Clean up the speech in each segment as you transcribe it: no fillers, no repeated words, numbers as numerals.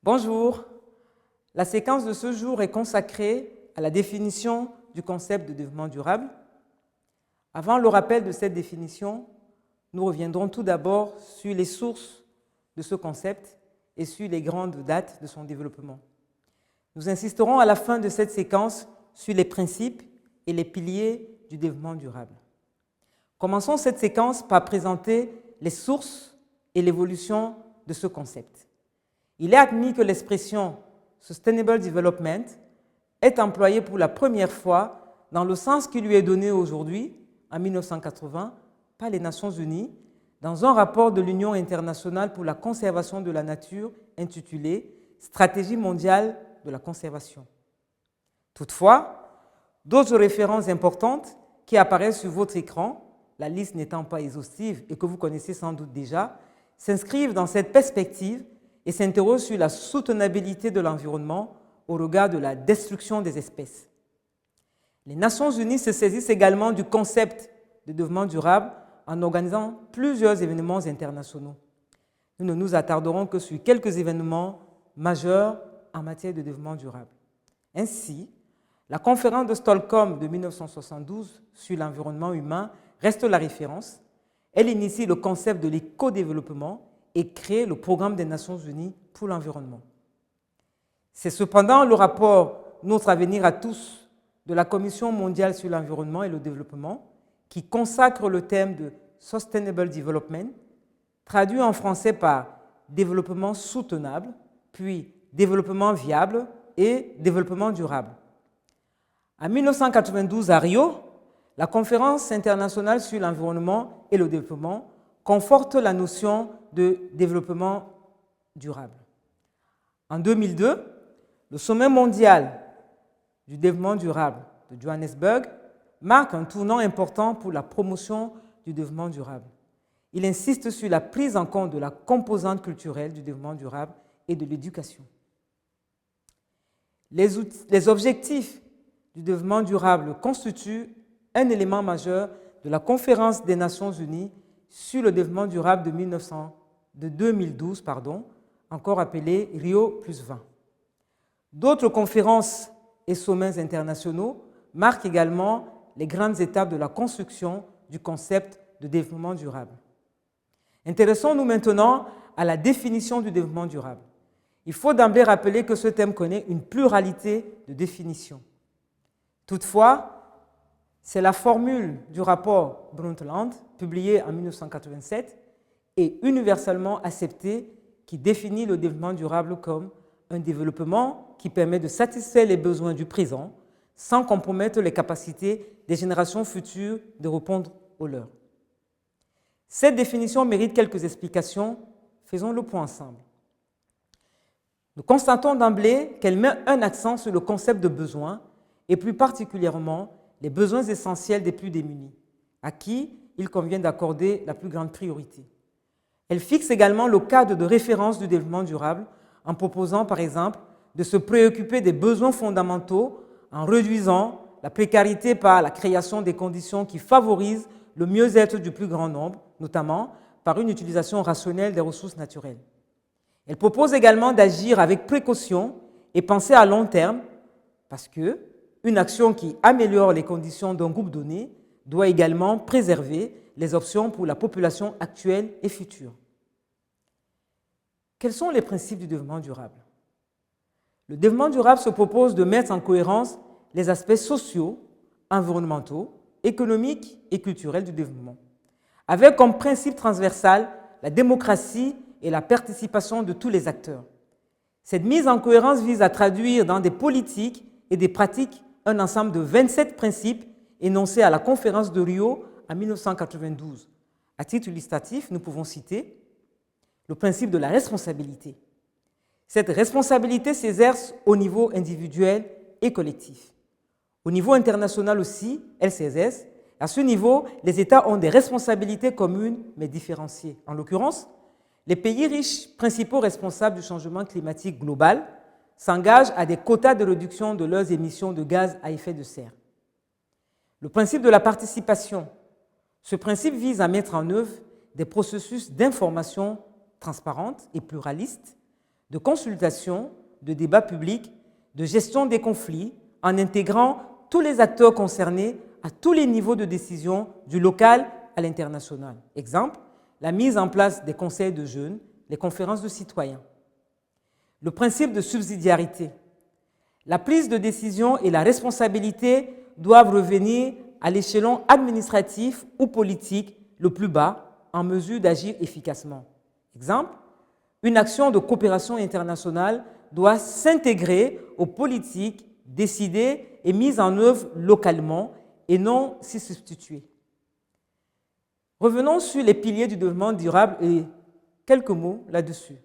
Bonjour, la séquence de ce jour est consacrée à la définition du concept de développement durable. Avant le rappel de cette définition, nous reviendrons tout d'abord sur les sources de ce concept et sur les grandes dates de son développement. Nous insisterons à la fin de cette séquence sur les principes et les piliers du développement durable. Commençons cette séquence par présenter les sources et l'évolution de ce concept. Il est admis que l'expression « Sustainable Development » est employée pour la première fois dans le sens qui lui est donné aujourd'hui, en 1980, par les Nations Unies, dans un rapport de l'Union internationale pour la conservation de la nature intitulé « Stratégie mondiale de la conservation ». Toutefois, d'autres références importantes qui apparaissent sur votre écran, la liste n'étant pas exhaustive et que vous connaissez sans doute déjà, s'inscrivent dans cette perspective et s'interroge sur la soutenabilité de l'environnement au regard de la destruction des espèces. Les Nations Unies se saisissent également du concept de développement durable en organisant plusieurs événements internationaux. Nous ne nous attarderons que sur quelques événements majeurs en matière de développement durable. Ainsi, la conférence de Stockholm de 1972 sur l'environnement humain reste la référence. Elle initie le concept de l'éco-développement et crée le Programme des Nations Unies pour l'environnement. C'est cependant le rapport « Notre avenir à tous » de la Commission mondiale sur l'environnement et le développement qui consacre le thème de « Sustainable Development », traduit en français par « développement soutenable », puis « développement viable » et « développement durable ». En 1992 à Rio, la Conférence internationale sur l'environnement et le développement conforte la notion de développement durable. En 2002, le sommet mondial du développement durable de Johannesburg marque un tournant important pour la promotion du développement durable. Il insiste sur la prise en compte de la composante culturelle du développement durable et de l'éducation. Les objectifs du développement durable constituent un élément majeur de la Conférence des Nations Unies sur le développement durable de 2012, encore appelée Rio+20. D'autres conférences et sommets internationaux marquent également les grandes étapes de la construction du concept de développement durable. Intéressons-nous maintenant à la définition du développement durable. Il faut d'emblée rappeler que ce thème connaît une pluralité de définitions. Toutefois, c'est la formule du rapport Brundtland, publié en 1987, et universellement acceptée, qui définit le développement durable comme un développement qui permet de satisfaire les besoins du présent sans compromettre les capacités des générations futures de répondre aux leurs. Cette définition mérite quelques explications. Faisons le point ensemble. Nous constatons d'emblée qu'elle met un accent sur le concept de besoin et plus particulièrement les besoins essentiels des plus démunis, à qui il convient d'accorder la plus grande priorité. Elle fixe également le cadre de référence du développement durable en proposant, par exemple, de se préoccuper des besoins fondamentaux en réduisant la précarité par la création des conditions qui favorisent le mieux-être du plus grand nombre, notamment par une utilisation rationnelle des ressources naturelles. Elle propose également d'agir avec précaution et penser à long terme, parce qu'une action qui améliore les conditions d'un groupe donné doit également préserver les options pour la population actuelle et future. Quels sont les principes du développement durable? Le développement durable se propose de mettre en cohérence les aspects sociaux, environnementaux, économiques et culturels du développement, avec comme principe transversal la démocratie et la participation de tous les acteurs. Cette mise en cohérence vise à traduire dans des politiques et des pratiques un ensemble de 27 principes énoncés à la conférence de Rio en 1992. À titre illustratif, nous pouvons citer le principe de la responsabilité. Cette responsabilité s'exerce au niveau individuel et collectif. Au niveau international aussi, elle s'exerce. À ce niveau, les États ont des responsabilités communes mais différenciées. En l'occurrence, les pays riches, principaux responsables du changement climatique global, s'engagent à des quotas de réduction de leurs émissions de gaz à effet de serre. Le principe de la participation. Ce principe vise à mettre en œuvre des processus d'information transparente et pluraliste, de consultation, de débat public, de gestion des conflits, en intégrant tous les acteurs concernés à tous les niveaux de décision, du local à l'international. Exemple, la mise en place des conseils de jeunes, les conférences de citoyens. Le principe de subsidiarité. La prise de décision et la responsabilité doivent revenir à l'échelon administratif ou politique le plus bas, en mesure d'agir efficacement. Exemple, une action de coopération internationale doit s'intégrer aux politiques décidées et mises en œuvre localement et non s'y substituer. Revenons sur les piliers du développement durable et quelques mots là-dessus.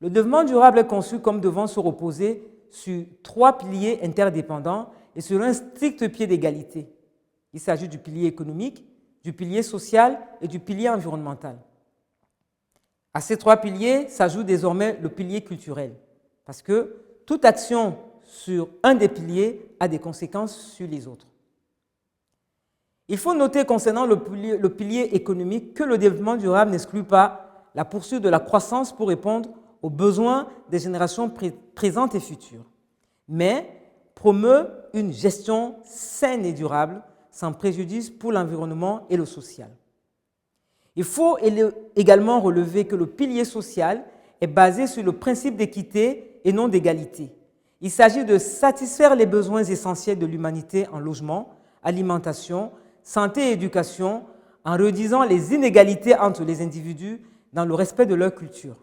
Le développement durable est conçu comme devant se reposer sur 3 piliers interdépendants et sur un strict pied d'égalité. Il s'agit du pilier économique, du pilier social et du pilier environnemental. À ces 3 piliers s'ajoute désormais le pilier culturel, parce que toute action sur un des piliers a des conséquences sur les autres. Il faut noter concernant le pilier économique que le développement durable n'exclut pas la poursuite de la croissance pour répondre aux besoins des générations présentes et futures, mais promeut une gestion saine et durable sans préjudice pour l'environnement et le social. Il faut également relever que le pilier social est basé sur le principe d'équité et non d'égalité. Il s'agit de satisfaire les besoins essentiels de l'humanité en logement, alimentation, santé et éducation, en réduisant les inégalités entre les individus dans le respect de leur culture.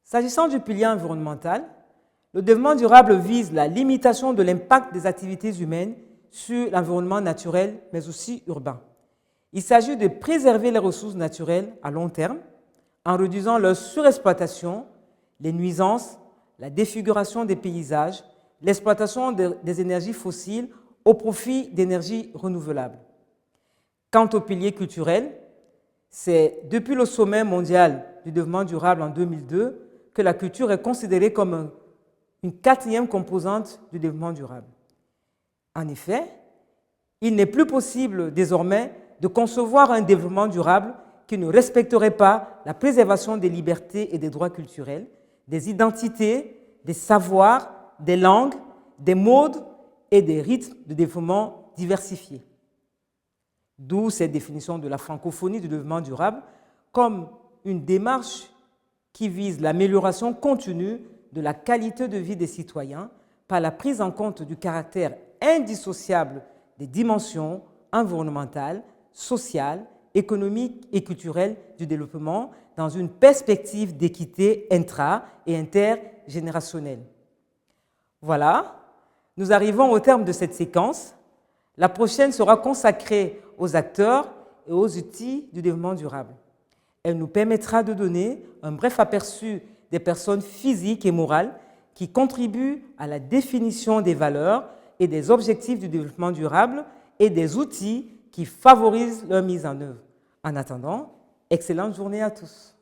S'agissant du pilier environnemental, le développement durable vise la limitation de l'impact des activités humaines sur l'environnement naturel, mais aussi urbain. Il s'agit de préserver les ressources naturelles à long terme en réduisant leur surexploitation, les nuisances, la défiguration des paysages, l'exploitation des énergies fossiles au profit d'énergies renouvelables. Quant au pilier culturel, c'est depuis le sommet mondial du développement durable en 2002 que la culture est considérée comme une 4e composante du développement durable. En effet, il n'est plus possible désormais de concevoir un développement durable qui ne respecterait pas la préservation des libertés et des droits culturels, des identités, des savoirs, des langues, des modes et des rythmes de développement diversifiés. D'où cette définition de la francophonie du développement durable comme une démarche qui vise l'amélioration continue de la qualité de vie des citoyens par la prise en compte du caractère indissociable des dimensions environnementales, sociales, économiques et culturelles du développement dans une perspective d'équité intra- et intergénérationnelle. Voilà, nous arrivons au terme de cette séquence. La prochaine sera consacrée aux acteurs et aux outils du développement durable. Elle nous permettra de donner un bref aperçu des personnes physiques et morales qui contribuent à la définition des valeurs et des objectifs du développement durable et des outils qui favorisent leur mise en œuvre. En attendant, excellente journée à tous.